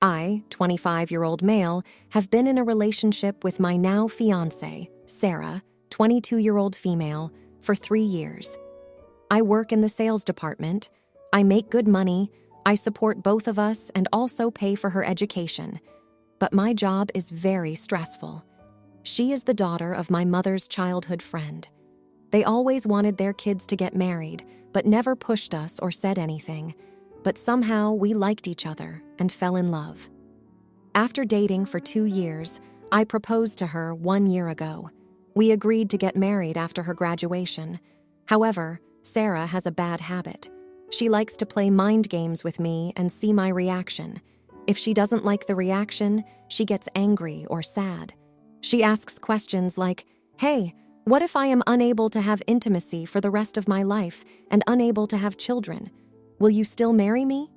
I, 25-year-old male, have been in a relationship with my now fiancée, Sarah, 22-year-old female, for 3 years. I work in the sales department. I make good money. I support both of us and also pay for her education. But my job is very stressful. She is the daughter of my mother's childhood friend. They always wanted their kids to get married, but never pushed us or said anything. But somehow we liked each other and fell in love. After dating for 2 years, I proposed to her 1 year ago. We agreed to get married after her graduation. However, Sarah has a bad habit. She likes to play mind games with me and see my reaction. If she doesn't like the reaction, she gets angry or sad. She asks questions like, "Hey, what if I am unable to have intimacy for the rest of my life and unable to have children? Will you still marry me?"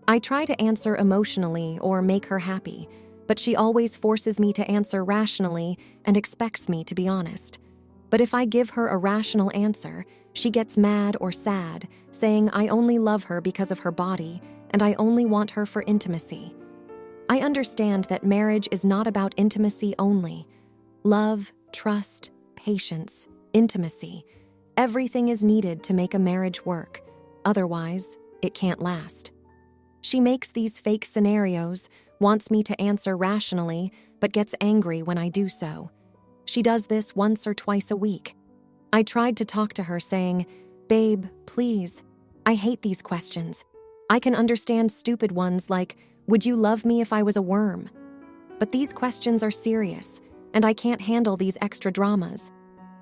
I try to answer emotionally or make her happy, but she always forces me to answer rationally and expects me to be honest. But if I give her a rational answer, she gets mad or sad, saying I only love her because of her body and I only want her for intimacy. I understand that marriage is not about intimacy only. Love, trust, patience, intimacy, everything is needed to make a marriage work. Otherwise, it can't last. She makes these fake scenarios, wants me to answer rationally, but gets angry when I do so. She does this once or twice a week. I tried to talk to her saying, "Babe, please, I hate these questions. I can understand stupid ones like, would you love me if I was a worm? But these questions are serious, and I can't handle these extra dramas.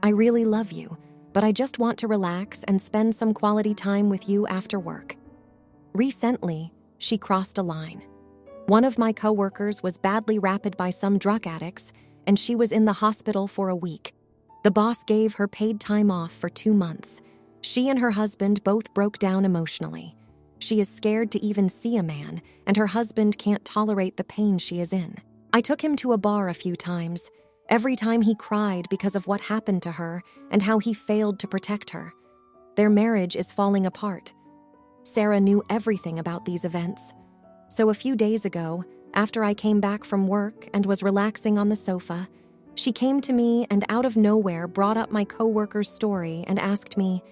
I really love you, but I just want to relax and spend some quality time with you after work." Recently, she crossed a line. One of my coworkers was badly raped by some drug addicts, and she was in the hospital for a week. The boss gave her paid time off for 2 months. She and her husband both broke down emotionally. She is scared to even see a man, and her husband can't tolerate the pain she is in. I took him to a bar a few times. Every time he cried because of what happened to her and how he failed to protect her. Their marriage is falling apart. Sarah knew everything about these events. So a few days ago, after I came back from work and was relaxing on the sofa, she came to me and out of nowhere brought up my coworker's story and asked me,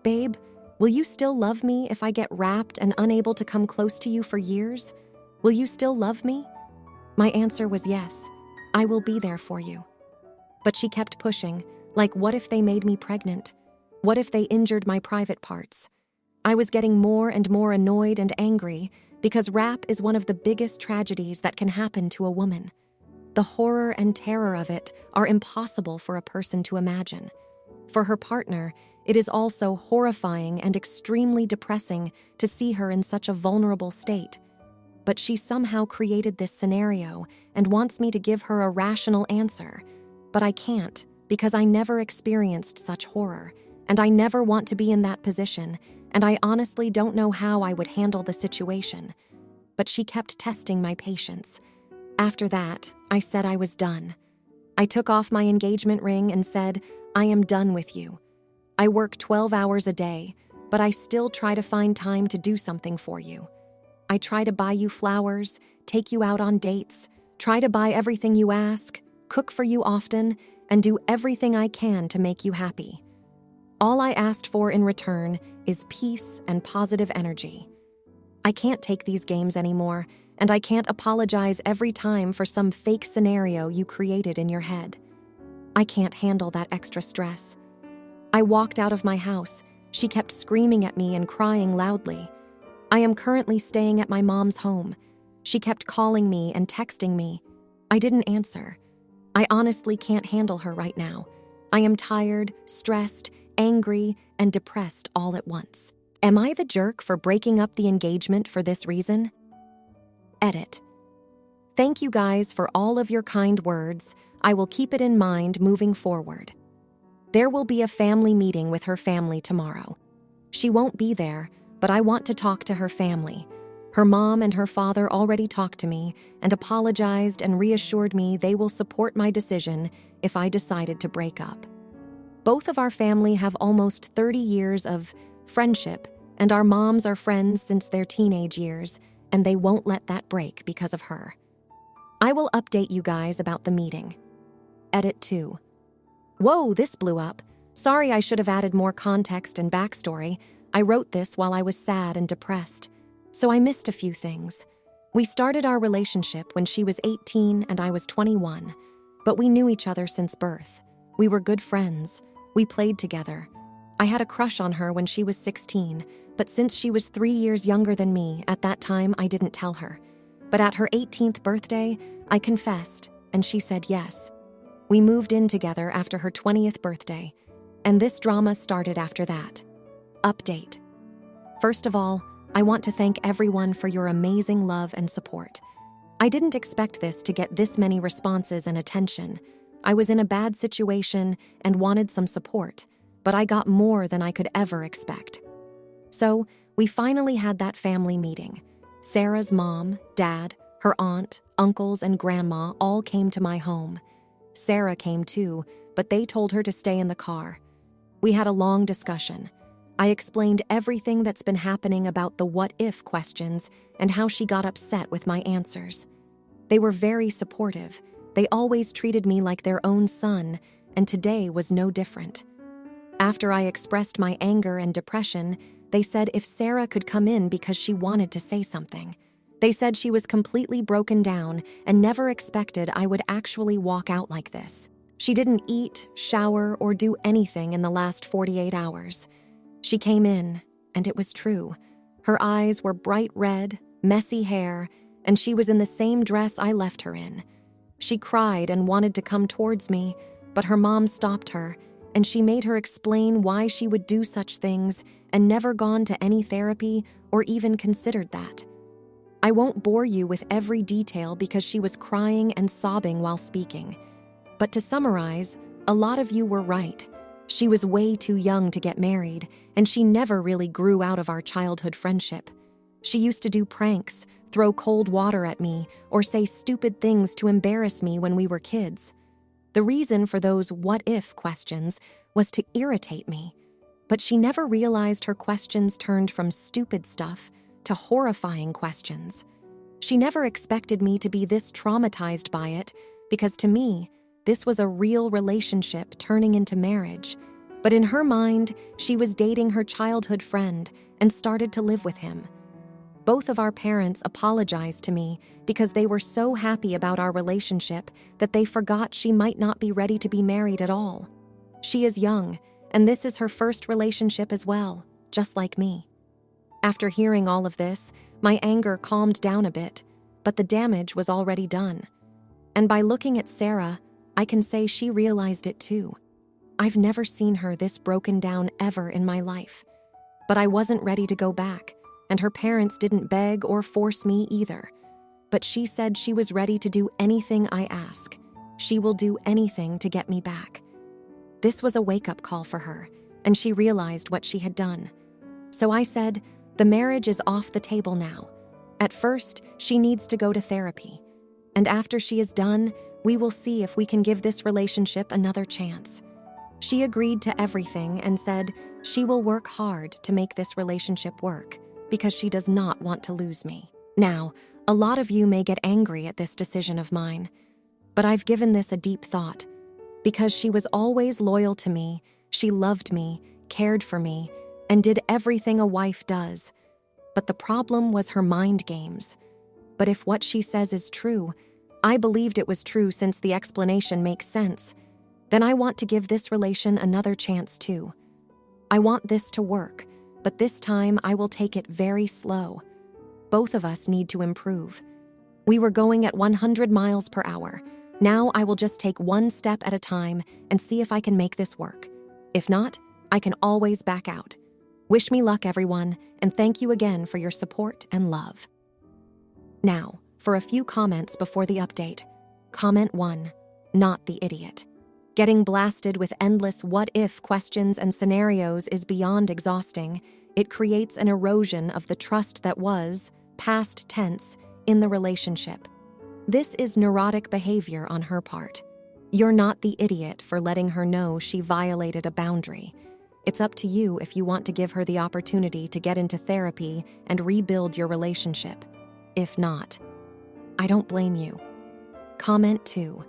"Babe, will you still love me if I get wrapped and unable to come close to you for years? Will you still love me?" My answer was yes, I will be there for you. But she kept pushing, like what if they made me pregnant? What if they injured my private parts? I was getting more and more annoyed and angry because rap is one of the biggest tragedies that can happen to a woman. The horror and terror of it are impossible for a person to imagine. For her partner, it is also horrifying and extremely depressing to see her in such a vulnerable state. But she somehow created this scenario and wants me to give her a rational answer. But I can't, because I never experienced such horror, and I never want to be in that position, and I honestly don't know how I would handle the situation. But she kept testing my patience. After that, I said I was done. I took off my engagement ring and said, "I am done with you. I work 12 hours a day, but I still try to find time to do something for you. I try to buy you flowers, take you out on dates, try to buy everything you ask, cook for you often, and do everything I can to make you happy. All I asked for in return is peace and positive energy. I can't take these games anymore, and I can't apologize every time for some fake scenario you created in your head. I can't handle that extra stress." I walked out of my house. She kept screaming at me and crying loudly. I am currently staying at my mom's home. She kept calling me and texting me. I didn't answer. I honestly can't handle her right now. I am tired, stressed, angry, and depressed all at once. Am I the jerk for breaking up the engagement for this reason? Edit. Thank you guys for all of your kind words. I will keep it in mind moving forward. There will be a family meeting with her family tomorrow. She won't be there, but I want to talk to her family. Her mom and her father already talked to me and apologized and reassured me they will support my decision if I decided to break up. Both of our family have almost 30 years of friendship, and our moms are friends since their teenage years, and they won't let that break because of her. I will update you guys about the meeting. Edit 2. Whoa, this blew up. Sorry, I should have added more context and backstory. I wrote this while I was sad and depressed, so I missed a few things. We started our relationship when she was 18 and I was 21, but we knew each other since birth. We were good friends. We played together. I had a crush on her when she was 16, but since she was 3 years younger than me, at that time I didn't tell her. But at her 18th birthday, I confessed, and she said yes. We moved in together after her 20th birthday, and this drama started after that. Update. First of all, I want to thank everyone for your amazing love and support. I didn't expect this to get this many responses and attention. I was in a bad situation and wanted some support, but I got more than I could ever expect. So, we finally had that family meeting. Sarah's mom, dad, her aunt, uncles, and grandma all came to my home. Sarah came too, but they told her to stay in the car. We had a long discussion. I explained everything that's been happening about the what-if questions and how she got upset with my answers. They were very supportive. They always treated me like their own son, and today was no different. After I expressed my anger and depression, they said if Sarah could come in because she wanted to say something. They said she was completely broken down and never expected I would actually walk out like this. She didn't eat, shower, or do anything in the last 48 hours. She came in, and it was true. Her eyes were bright red, messy hair, and she was in the same dress I left her in. She cried and wanted to come towards me, but her mom stopped her, and she made her explain why she would do such things and never gone to any therapy or even considered that. I won't bore you with every detail because she was crying and sobbing while speaking. But to summarize, a lot of you were right. She was way too young to get married, and she never really grew out of our childhood friendship. She used to do pranks, throw cold water at me, or say stupid things to embarrass me when we were kids. The reason for those what-if questions was to irritate me, but she never realized her questions turned from stupid stuff to horrifying questions. She never expected me to be this traumatized by it, because to me, this was a real relationship turning into marriage. But in her mind, she was dating her childhood friend and started to live with him. Both of our parents apologized to me because they were so happy about our relationship that they forgot she might not be ready to be married at all. She is young, and this is her first relationship as well, just like me. After hearing all of this, my anger calmed down a bit, but the damage was already done. And by looking at Sarah, I can say she realized it too. I've never seen her this broken down ever in my life. But I wasn't ready to go back, and her parents didn't beg or force me either. But she said she was ready to do anything I ask. She will do anything to get me back. This was a wake-up call for her, and she realized what she had done. So I said, the marriage is off the table now. At first, she needs to go to therapy. And after she is done, we will see if we can give this relationship another chance. She agreed to everything and said she will work hard to make this relationship work because she does not want to lose me. Now, a lot of you may get angry at this decision of mine, but I've given this a deep thought. Because she was always loyal to me, she loved me, cared for me, and did everything a wife does. But the problem was her mind games. But if what she says is true, I believed it was true since the explanation makes sense, then I want to give this relation another chance too. I want this to work, but this time I will take it very slow. Both of us need to improve. We were going at 100 miles per hour. Now I will just take one step at a time and see if I can make this work. If not, I can always back out. Wish me luck, everyone, and thank you again for your support and love. Now, for a few comments before the update. Comment 1, not the idiot. Getting blasted with endless what-if questions and scenarios is beyond exhausting. It creates an erosion of the trust that was, past tense, in the relationship. This is neurotic behavior on her part. You're not the idiot for letting her know she violated a boundary. It's up to you if you want to give her the opportunity to get into therapy and rebuild your relationship. If not, I don't blame you. Comment 2.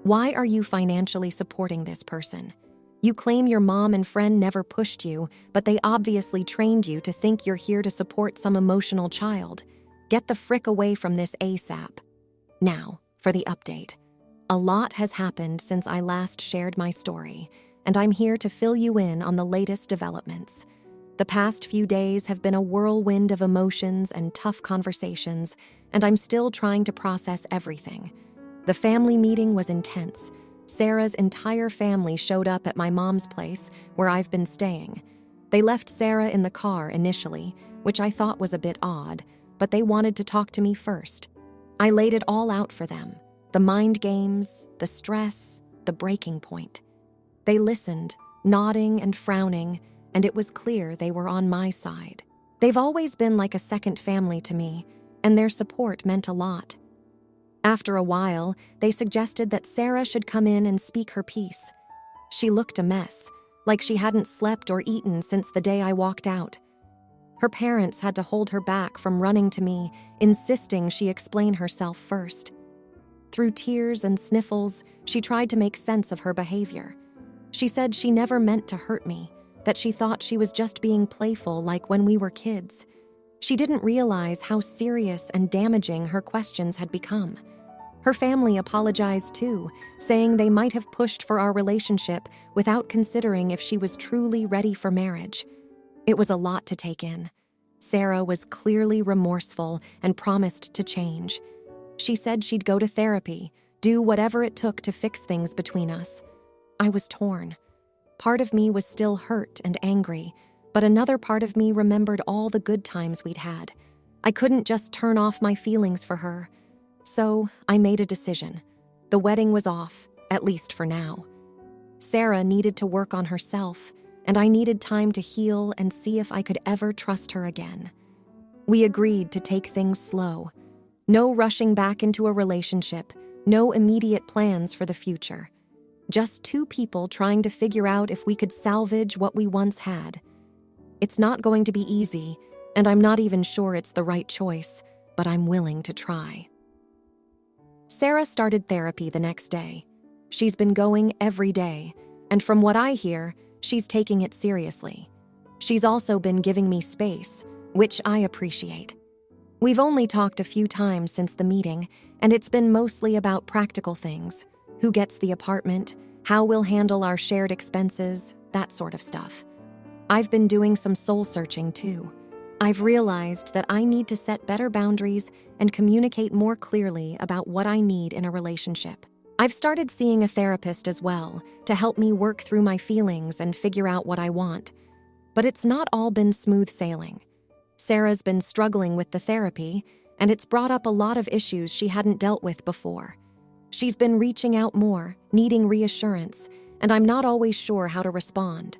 Why are you financially supporting this person? You claim your mom and friend never pushed you, but they obviously trained you to think you're here to support some emotional child. Get the frick away from this ASAP. Now, for the update. A lot has happened since I last shared my story, and I'm here to fill you in on the latest developments. The past few days have been a whirlwind of emotions and tough conversations, and I'm still trying to process everything. The family meeting was intense. Sarah's entire family showed up at my mom's place, where I've been staying. They left Sarah in the car initially, which I thought was a bit odd, but they wanted to talk to me first. I laid it all out for them. The mind games, the stress, the breaking point. They listened, nodding and frowning, and it was clear they were on my side. They've always been like a second family to me, and their support meant a lot. After a while, they suggested that Sarah should come in and speak her piece. She looked a mess, like she hadn't slept or eaten since the day I walked out. Her parents had to hold her back from running to me, insisting she explain herself first. Through tears and sniffles, she tried to make sense of her behavior. She said she never meant to hurt me, that she thought she was just being playful like when we were kids. She didn't realize how serious and damaging her questions had become. Her family apologized too, saying they might have pushed for our relationship without considering if she was truly ready for marriage. It was a lot to take in. Sarah was clearly remorseful and promised to change. She said she'd go to therapy, do whatever it took to fix things between us. I was torn. Part of me was still hurt and angry, but another part of me remembered all the good times we'd had. I couldn't just turn off my feelings for her. So I made a decision. The wedding was off, at least for now. Sarah needed to work on herself, and I needed time to heal and see if I could ever trust her again. We agreed to take things slow. No rushing back into a relationship, no immediate plans for the future. Just two people trying to figure out if we could salvage what we once had. It's not going to be easy, and I'm not even sure it's the right choice, but I'm willing to try. Sarah started therapy the next day. She's been going every day, and from what I hear, she's taking it seriously. She's also been giving me space, which I appreciate. We've only talked a few times since the meeting, and it's been mostly about practical things. Who gets the apartment, how we'll handle our shared expenses, that sort of stuff. I've been doing some soul-searching too. I've realized that I need to set better boundaries and communicate more clearly about what I need in a relationship. I've started seeing a therapist as well to help me work through my feelings and figure out what I want. But it's not all been smooth sailing. Sarah's been struggling with the therapy, and it's brought up a lot of issues she hadn't dealt with before. She's been reaching out more, needing reassurance, and I'm not always sure how to respond.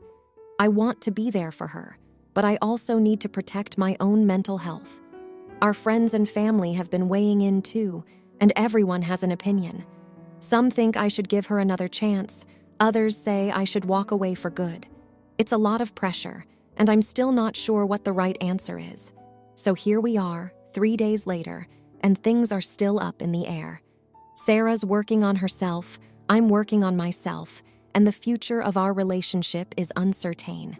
I want to be there for her, but I also need to protect my own mental health. Our friends and family have been weighing in too, and everyone has an opinion. Some think I should give her another chance, others say I should walk away for good. It's a lot of pressure, and I'm still not sure what the right answer is. So here we are, 3 days later, and things are still up in the air. Sarah's working on herself, I'm working on myself, and the future of our relationship is uncertain.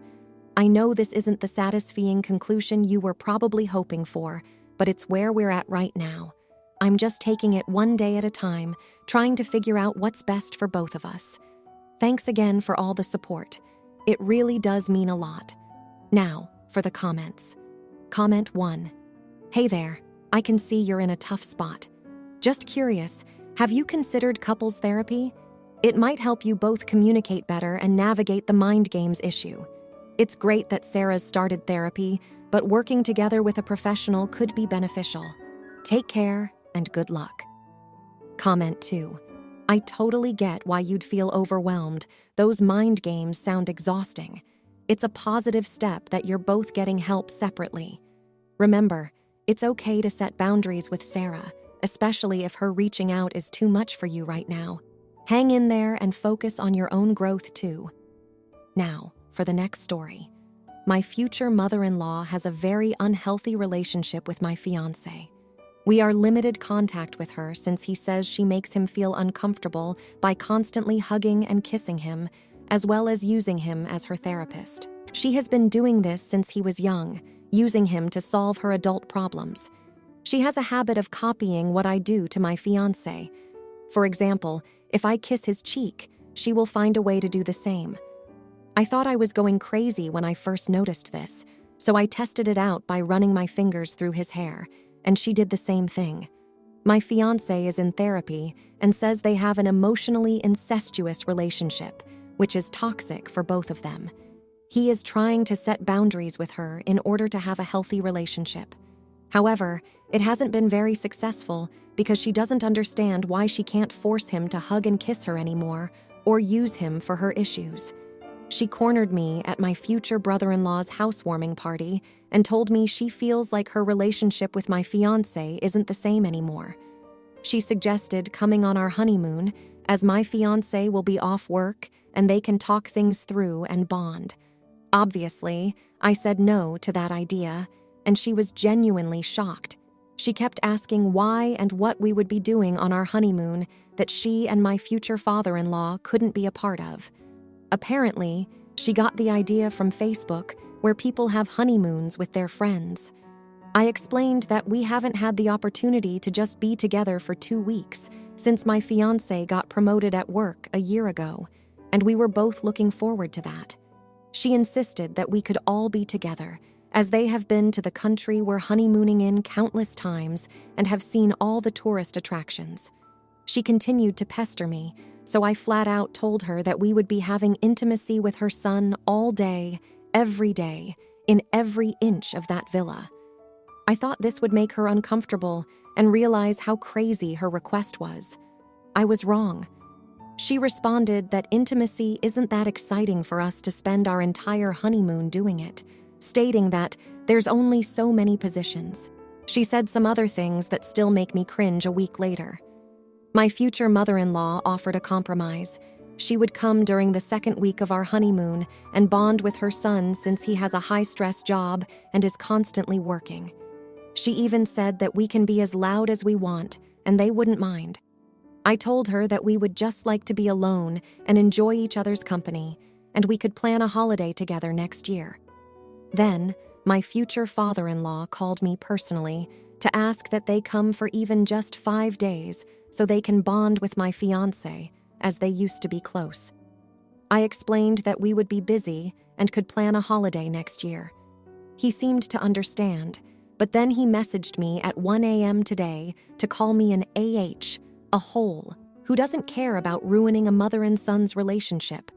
I know this isn't the satisfying conclusion you were probably hoping for, but it's where we're at right now. I'm just taking it one day at a time, trying to figure out what's best for both of us. Thanks again for all the support. It really does mean a lot. Now, for the comments. Comment 1. Hey there, I can see you're in a tough spot. Just curious, have you considered couples therapy? It might help you both communicate better and navigate the mind games issue. It's great that Sarah's started therapy, but working together with a professional could be beneficial. Take care and good luck. Comment 2. I totally get why you'd feel overwhelmed. Those mind games sound exhausting. It's a positive step that you're both getting help separately. Remember, it's okay to set boundaries with Sarah, especially if her reaching out is too much for you right now. Hang in there and focus on your own growth too. Now, for the next story. My future mother-in-law has a very unhealthy relationship with my fiancé. We are limited contact with her since he says she makes him feel uncomfortable by constantly hugging and kissing him, as well as using him as her therapist. She has been doing this since he was young, using him to solve her adult problems. She has a habit of copying what I do to my fiancé. For example, if I kiss his cheek, she will find a way to do the same. I thought I was going crazy when I first noticed this, so I tested it out by running my fingers through his hair, and she did the same thing. My fiancé is in therapy and says they have an emotionally incestuous relationship, which is toxic for both of them. He is trying to set boundaries with her in order to have a healthy relationship. However, it hasn't been very successful because she doesn't understand why she can't force him to hug and kiss her anymore or use him for her issues. She cornered me at my future brother-in-law's housewarming party and told me she feels like her relationship with my fiancé isn't the same anymore. She suggested coming on our honeymoon, as my fiancé will be off work and they can talk things through and bond. Obviously, I said no to that idea, and she was genuinely shocked. She kept asking why and what we would be doing on our honeymoon that she and my future father-in-law couldn't be a part of. Apparently, she got the idea from Facebook, where people have honeymoons with their friends. I explained that we haven't had the opportunity to just be together for 2 weeks since my fiancé got promoted at work a year ago, and we were both looking forward to that. She insisted that we could all be together, as they have been to the country we're honeymooning in countless times and have seen all the tourist attractions. She continued to pester me, so I flat out told her that we would be having intimacy with her son all day, every day, in every inch of that villa. I thought this would make her uncomfortable and realize how crazy her request was. I was wrong. She responded that intimacy isn't that exciting for us to spend our entire honeymoon doing it, stating that there's only so many positions. She said some other things that still make me cringe a week later. My future mother-in-law offered a compromise. She would come during the second week of our honeymoon and bond with her son since he has a high-stress job and is constantly working. She even said that we can be as loud as we want, and they wouldn't mind. I told her that we would just like to be alone and enjoy each other's company, and we could plan a holiday together next year. Then, my future father-in-law called me personally to ask that they come for even just 5 days so they can bond with my fiancé, as they used to be close. I explained that we would be busy and could plan a holiday next year. He seemed to understand, but then he messaged me at 1 a.m. today to call me an AH, a hole, who doesn't care about ruining a mother and son's relationship.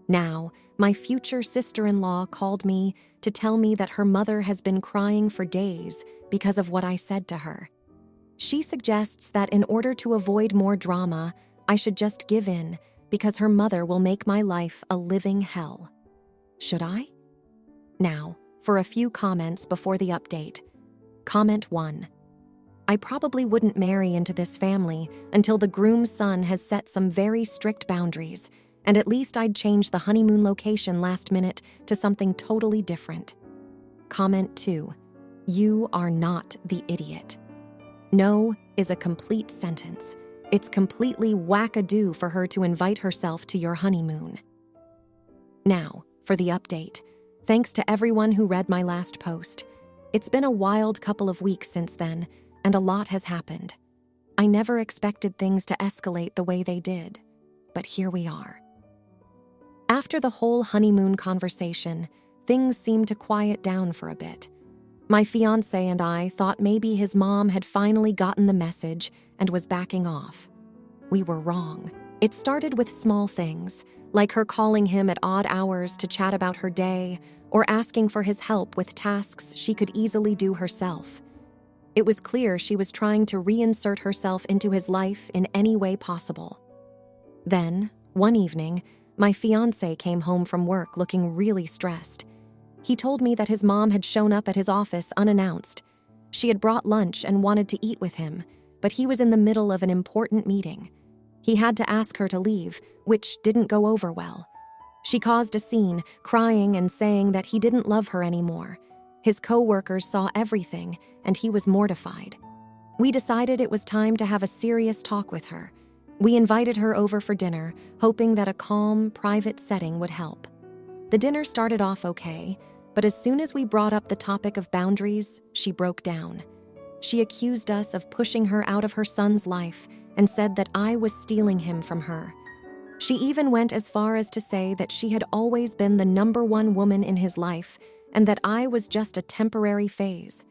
Now, my future sister-in-law called me to tell me that her mother has been crying for days because of what I said to her. She suggests that in order to avoid more drama, I should just give in because her mother will make my life a living hell. Should I? Now, for a few comments before the update. Comment 1. I probably wouldn't marry into this family until the groom's son has set some very strict boundaries, and at least I'd change the honeymoon location last minute to something totally different. Comment 2. You are not the idiot. No is a complete sentence. It's completely wackadoo for her to invite herself to your honeymoon. Now, for the update. Thanks to everyone who read my last post. It's been a wild couple of weeks since then, and a lot has happened. I never expected things to escalate the way they did, but here we are. After the whole honeymoon conversation, things seemed to quiet down for a bit. My fiancé and I thought maybe his mom had finally gotten the message and was backing off. We were wrong. It started with small things, like her calling him at odd hours to chat about her day or asking for his help with tasks she could easily do herself. It was clear she was trying to reinsert herself into his life in any way possible. Then, one evening, my fiancé came home from work looking really stressed. He told me that his mom had shown up at his office unannounced. She had brought lunch and wanted to eat with him, but he was in the middle of an important meeting. He had to ask her to leave, which didn't go over well. She caused a scene, crying and saying that he didn't love her anymore. His coworkers saw everything, and he was mortified. We decided it was time to have a serious talk with her. We invited her over for dinner, hoping that a calm, private setting would help. The dinner started off okay, but as soon as we brought up the topic of boundaries, she broke down. She accused us of pushing her out of her son's life and said that I was stealing him from her. She even went as far as to say that she had always been the #1 woman in his life and that I was just a temporary phase.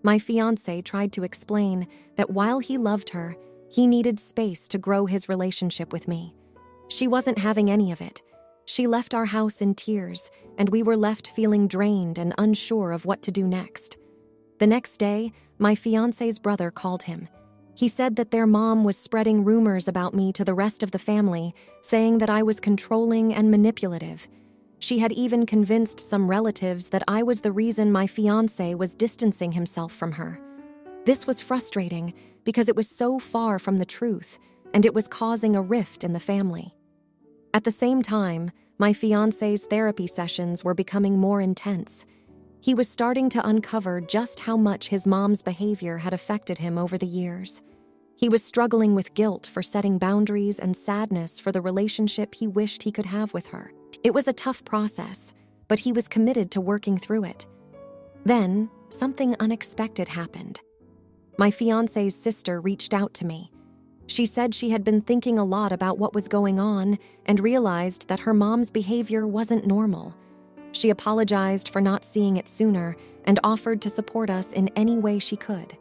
My fiancé tried to explain that while he loved her, he needed space to grow his relationship with me. She wasn't having any of it. She left our house in tears, and we were left feeling drained and unsure of what to do next. The next day, my fiancé's brother called him. He said that their mom was spreading rumors about me to the rest of the family, saying that I was controlling and manipulative. She had even convinced some relatives that I was the reason my fiancé was distancing himself from her. This was frustrating because it was so far from the truth, and it was causing a rift in the family. At the same time, my fiancé's therapy sessions were becoming more intense. He was starting to uncover just how much his mom's behavior had affected him over the years. He was struggling with guilt for setting boundaries and sadness for the relationship he wished he could have with her. It was a tough process, but he was committed to working through it. Then, something unexpected happened. My fiancé's sister reached out to me. She said she had been thinking a lot about what was going on and realized that her mom's behavior wasn't normal. She apologized for not seeing it sooner and offered to support us in any way she could.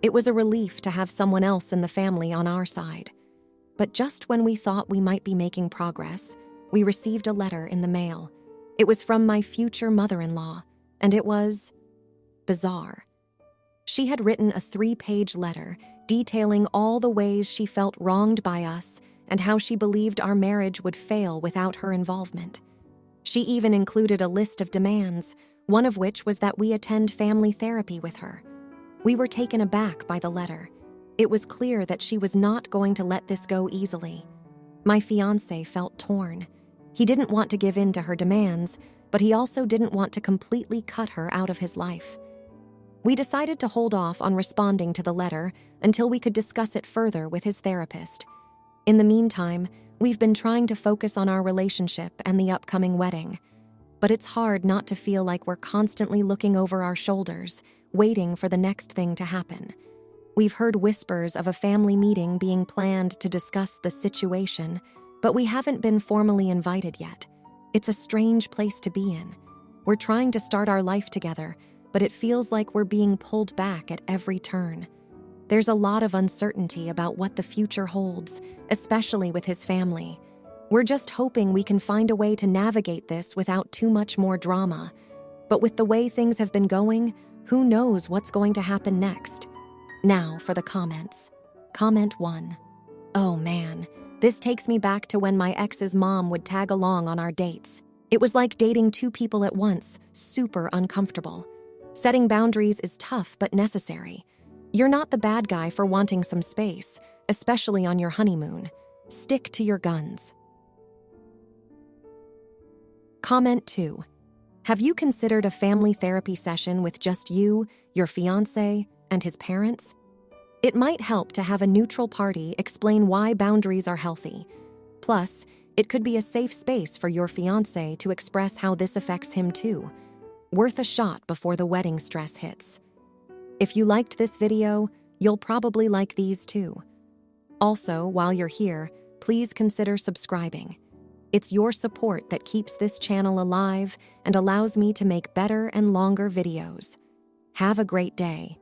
It was a relief to have someone else in the family on our side. But just when we thought we might be making progress, we received a letter in the mail. It was from my future mother-in-law, and it was bizarre. She had written a 3-page letter detailing all the ways she felt wronged by us and how she believed our marriage would fail without her involvement. She even included a list of demands, one of which was that we attend family therapy with her. We were taken aback by the letter. It was clear that she was not going to let this go easily. My fiancé felt torn. He didn't want to give in to her demands, but he also didn't want to completely cut her out of his life. We decided to hold off on responding to the letter until we could discuss it further with his therapist. In the meantime, we've been trying to focus on our relationship and the upcoming wedding. But it's hard not to feel like we're constantly looking over our shoulders, waiting for the next thing to happen. We've heard whispers of a family meeting being planned to discuss the situation, but we haven't been formally invited yet. It's a strange place to be in. We're trying to start our life together, but it feels like we're being pulled back at every turn. There's a lot of uncertainty about what the future holds, especially with his family. We're just hoping we can find a way to navigate this without too much more drama. But with the way things have been going, who knows what's going to happen next? Now for the comments. Comment 1. Oh man, this takes me back to when my ex's mom would tag along on our dates. It was like dating 2 people at once, super uncomfortable. Setting boundaries is tough but necessary. You're not the bad guy for wanting some space, especially on your honeymoon. Stick to your guns. Comment 2. Have you considered a family therapy session with just you, your fiancé, and his parents? It might help to have a neutral party explain why boundaries are healthy. Plus, it could be a safe space for your fiancé to express how this affects him too. Worth a shot before the wedding stress hits. If you liked this video, you'll probably like these too. Also, while you're here, please consider subscribing. It's your support that keeps this channel alive and allows me to make better and longer videos. Have a great day.